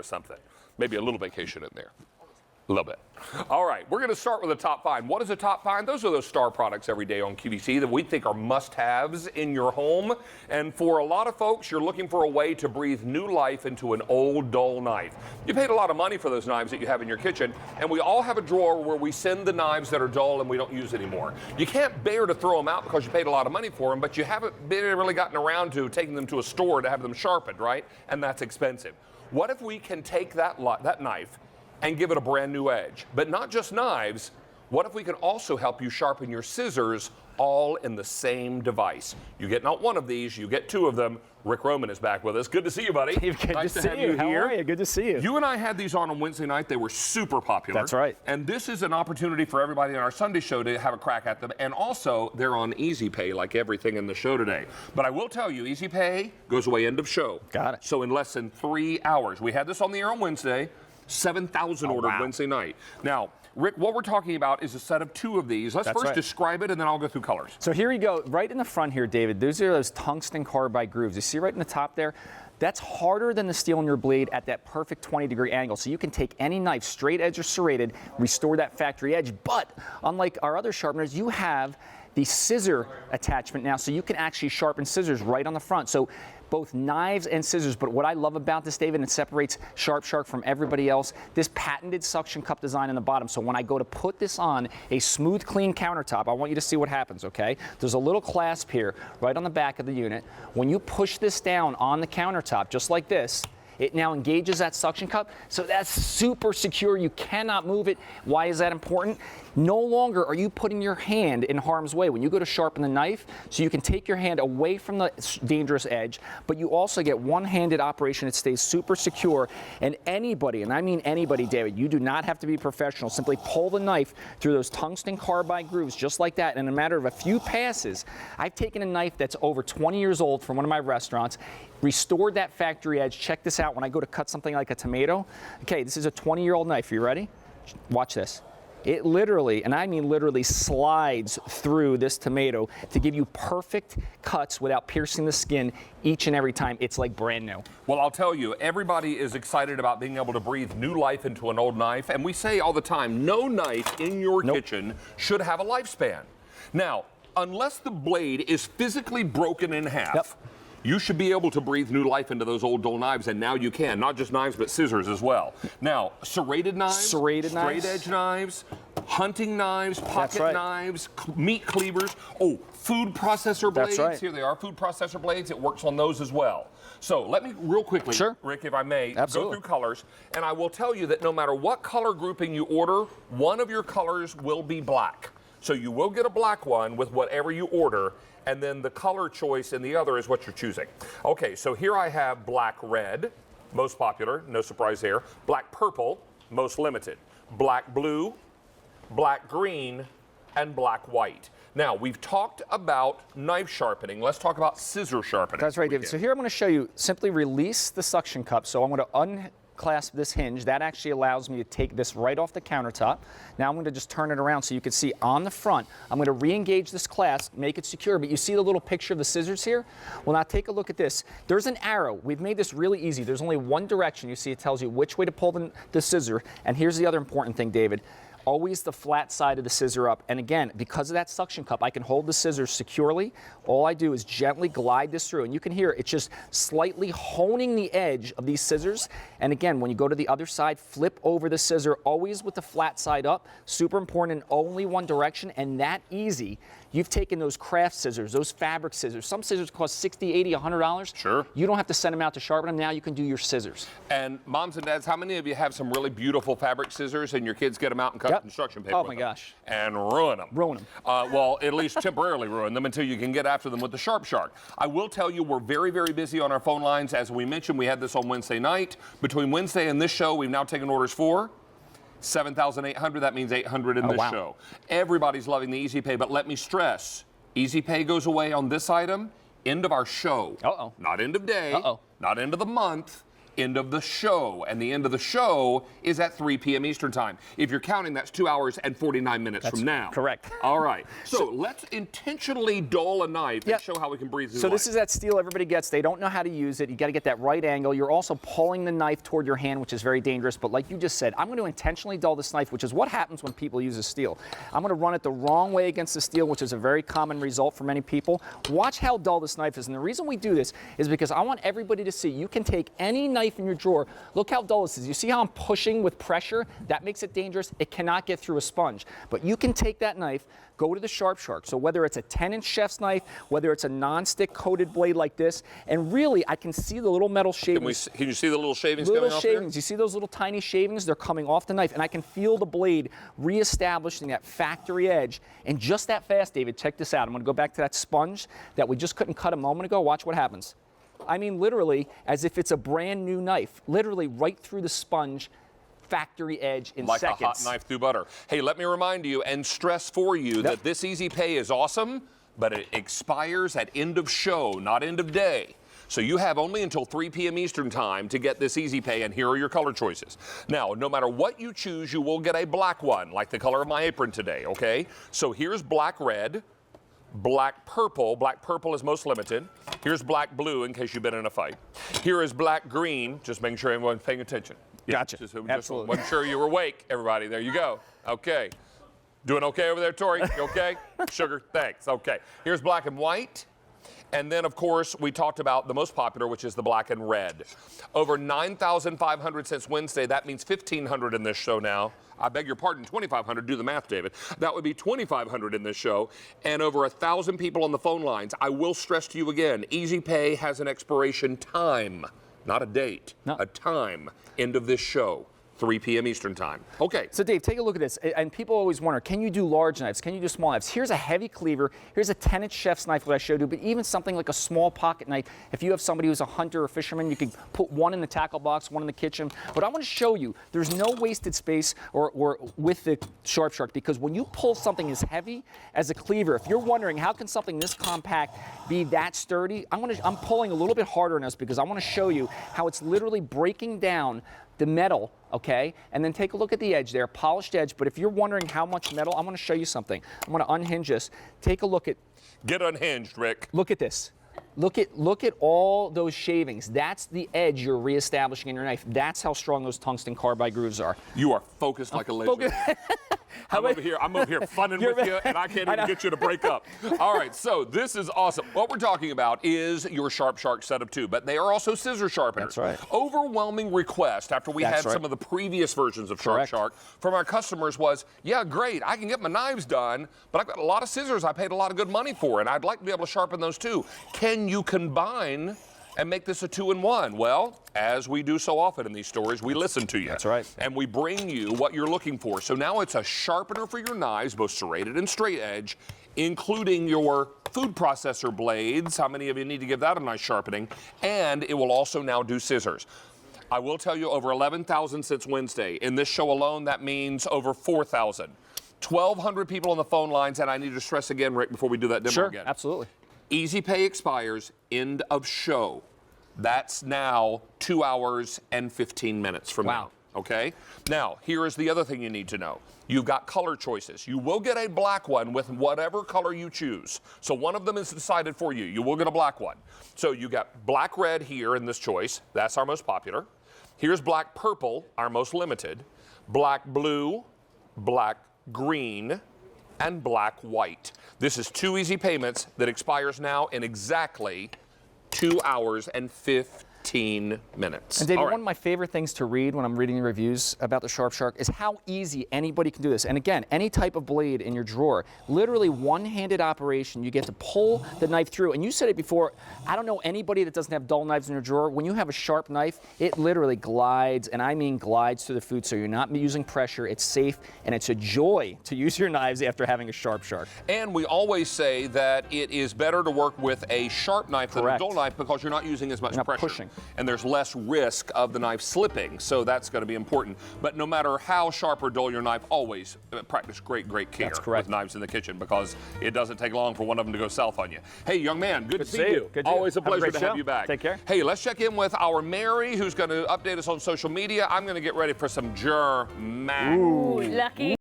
something. Maybe a little vacation in there. A little bit. All right, we're going to start with a top five. What is a top five? Those are those star products every day on QVC that we think are must-haves in your home. And for a lot of folks, you're looking for a way to breathe new life into an old, dull knife. You paid a lot of money for those knives that you have in your kitchen, and we all have a drawer where we send the knives that are dull and we don't use anymore. You can't bear to throw them out because you paid a lot of money for them, but you haven't really gotten around to taking them to a store to have them sharpened, right? And that's expensive. What if we can take that knife and give it a brand new edge? But not just knives. What if we can also help you sharpen your scissors all in the same device? You get not one of these, you get two of them. Rick Roman is back with us. Good to see you, buddy. Nice to have you here. How are you? Good to see you. You and I had these on Wednesday night. They were super popular. That's right. And this is an opportunity for everybody in our Sunday show to have a crack at them. And also, they're on Easy Pay, like everything in the show today. But I will tell you, Easy Pay goes away end of show. Got it. So in less than 3 hours. We had this on the air on Wednesday. 7,000 ordered Wednesday night. Now, Rick, what we're talking about is a set of two of these. Let's first describe it, and then I'll go through colors. So here you go. Right in the front here, David, those are those tungsten carbide grooves. You see right in the top there? That's harder than the steel in your blade at that perfect 20-degree angle. So you can take any knife, straight edge or serrated, restore that factory edge. But unlike our other sharpeners, you have the scissor attachment now, so you can actually sharpen scissors right on the front. So both knives and scissors. But what I love about this, David, and it separates Sharp Shark from everybody else, this patented suction cup design in the bottom. So when I go to put this on a smooth, clean countertop, I want you to see what happens, okay? There's a little clasp here right on the back of the unit. When you push this down on the countertop, just like this, it now engages that suction cup, so that's super secure. You cannot move it. Why is that important? No longer are you putting your hand in harm's way when you go to sharpen the knife, so you can take your hand away from the dangerous edge, but you also get one-handed operation. It stays super secure, and anybody, and I mean anybody, David, you do not have to be professional. Simply pull the knife through those tungsten carbide grooves just like that, and in a matter of a few passes, I've taken a knife that's over 20 years old from one of my restaurants, restored that factory edge. Check this out when I go to cut something like a tomato. Okay, this is a 20-year-old knife. You ready? Watch this. It literally, and I mean literally, slides through this tomato to give you perfect cuts without piercing the skin each and every time. It's like brand new. Well, I'll tell you, everybody is excited about being able to breathe new life into an old knife. And we say all the time, no knife in your kitchen should have a lifespan. Now, unless the blade is physically broken in half, you should be able to breathe new life into those old dull knives, and now you can. Not just knives, but scissors as well. Now, serrated knives, straight edge knives, hunting knives, pocket knives, meat cleavers, food processor blades. Here they are, food processor blades. It works on those as well. So let me real quickly, Rick, if I may, go through colors. And I will tell you that no matter what color grouping you order, one of your colors will be black. So you will get a black one with whatever you order, and then the color choice in the other is what you're choosing. Okay, so here I have black red, most popular, no surprise there. Black purple, most limited. Black blue, black green, and black white. Now, we've talked about knife sharpening. Let's talk about scissor sharpening. That's right, David. So here I'm going to show you, simply release the suction cup. So I'm going to unclasp this hinge. That actually allows me to take this right off the countertop. Now I'm going to just turn it around so you can see on the front. I'm going to re-engage this clasp, make it secure, but you see the little picture of the scissors here? Well, now take a look at this. There's an arrow. We've made this really easy. There's only one direction. You see it tells you which way to pull the scissor. And here's the other important thing, David. Always the flat side of the scissor up. And again, because of that suction cup, I can hold the scissors securely. All I do is gently glide this through. And you can hear it's just slightly honing the edge of these scissors. And again, when you go to the other side, flip over the scissor, always with the flat side up. Super important in only one direction, and that easy. You've taken those craft scissors, those fabric scissors. Some scissors cost $60, $80, $100. Sure. You don't have to send them out to sharpen them. Now you can do your scissors. And moms and dads, how many of you have some really beautiful fabric scissors and your kids get them out and cut construction paper with them? Gosh. And ruin them. Ruin them. Well, at least temporarily ruin them until you can get after them with the Sharp Shark. I will tell you, we're very, very busy on our phone lines. As we mentioned, we had this on Wednesday night. Between Wednesday and this show, we've now taken orders for 7,800. That means 800 in this show. Everybody's loving the Easy Pay, but let me stress, Easy Pay goes away on this item, end of our show. Not end of day, not end of the month, end of the show. And the end of the show is at 3 p.m. Eastern Time. If you're counting, that's 2 hours and 49 minutes from now. Correct. All right. So let's intentionally dull a knife and show how we can breathe through So life. this is that steel everybody gets. They don't know how to use it. You got to get that right angle. You're also pulling the knife toward your hand, which is very dangerous. But like you just said, I'm going to intentionally dull this knife, which is what happens when people use a steel. I'm going to run it the wrong way against the steel, which is a very common result for many people. Watch how dull this knife is. And the reason we do this is because I want everybody to see you can take any knife in your drawer. Look how dull this is. You see how I'm pushing with pressure? That makes it dangerous. It cannot get through a sponge. But you can take that knife, go to the Sharp Shark. So whether it's a 10-inch chef's knife, whether it's a non-stick coated blade like this, and really I can see the little metal shavings. Can you see the little shavings coming off Little shavings. You see those little tiny shavings? They're coming off the knife, and I can feel the blade reestablishing that factory edge. And just that fast, David, check this out. I'm going to go back to that sponge that we just couldn't cut a moment ago. Watch what happens. I mean, literally, as if it's a brand new knife, literally right through the sponge, factory edge in like seconds. Like a hot knife through butter. Hey, let me remind you and stress for you that this Easy Pay is awesome, but it expires at end of show, not end of day. So you have only until 3 p.m. Eastern Time to get this Easy Pay, and here are your color choices. Now, no matter what you choose, you will get a black one, like the color of my apron today, okay? So here's black red, black purple. Black purple is most limited. Here's black blue in case you've been in a fight. Here is black green, just making sure everyone's paying attention. Gotcha. Just Absolutely. wasn't sure you were awake, everybody. There you go. Okay. Doing okay over there, Tori? You okay? Sugar, thanks. Okay. Here's black and white. And then, of course, we talked about the most popular, which is the black and red. Over 9,500 since Wednesday. That means 1,500 in this show now. I beg your pardon, 2,500. Do the math, David. That would be 2,500 in this show. And over 1,000 people on the phone lines. I will stress to you again, Easy Pay has an expiration time, not a date, a time. End of this show. 3 p.m. Eastern Time. Okay. So Dave, take a look at this. And people always wonder, can you do large knives? Can you do small knives? Here's a heavy cleaver. Here's a 10-inch chef's knife that I showed you, but even something like a small pocket knife. If you have somebody who's a hunter or fisherman, you can put one in the tackle box, one in the kitchen. But I want to show you, there's no wasted space or with the Sharp Shark, because when you pull something as heavy as a cleaver, if you're wondering how can something this compact be that sturdy, I'm pulling a little bit harder on this because I want to show you how it's literally breaking down the metal, okay? And then take a look at the edge there, polished edge. But if you're wondering how much metal, I'm going to show you something. I'm going to unhinge this. Take a look at. Get unhinged, Rick. Look at this. Look at all those shavings. That's the edge you're reestablishing in your knife. That's how strong those tungsten carbide grooves are. You are focused like a laser. I'm over here funning with you, and I can't even get you to break up. All right, so this is awesome. What we're talking about is your Sharp Shark setup too, but they are also scissor sharpeners. That's right. Overwhelming request after we had some of the previous versions of Sharp Shark from our customers was, yeah, great, I can get my knives done, but I've got a lot of scissors I paid a lot of good money for, and I'd like to be able to sharpen those too. Can you combine and make this a 2-in-1? Well, as we do so often in these stories, we listen to you. That's right. And we bring you what you're looking for. So now it's a sharpener for your knives, both serrated and straight edge, including your food processor blades. How many of you need to give that a nice sharpening? And it will also now do scissors. I will tell you, over 11,000 since Wednesday. In this show alone, that means over 4,000. 1,200 people on the phone lines, and I need to stress again, Rick, before we do that demo again. Sure, absolutely. Easy Pay expires end of show. That's now 2 hours and 15 minutes from now. Okay? Now, here is the other thing you need to know. You've got color choices. You will get a black one with whatever color you choose. So one of them is decided for you. You will get a black one. So you got black red here in this choice. That's our most popular. Here's black purple, our most limited. Black blue, black green, and black white. This is 2 easy payments that expires now in exactly 2 hours and 15 minutes. And David, one of my favorite things to read when I'm reading the reviews about the Sharp Shark is how easy anybody can do this. And again, any type of blade in your drawer, literally one-handed operation, you get to pull the knife through. And you said it before, I don't know anybody that doesn't have dull knives in your drawer. When you have a sharp knife, it literally glides, and I mean glides through the food, so you're not using pressure, it's safe, and it's a joy to use your knives after having a Sharp Shark. And we always say that it is better to work with a sharp knife than a dull knife because you're not using as much pressure. Pushing. and there's less risk of the knife slipping. So that's going to be important. But no matter how sharp or dull your knife, always practice great care with knives in the kitchen, because it doesn't take long for one of them to go south on you. Hey, young man, good to see you. Good Always a have a pleasure great to have show. you back. Take care. Hey, let's check in with our Mary, who's going to update us on social media. I'm going to get ready for some German. Ooh, lucky.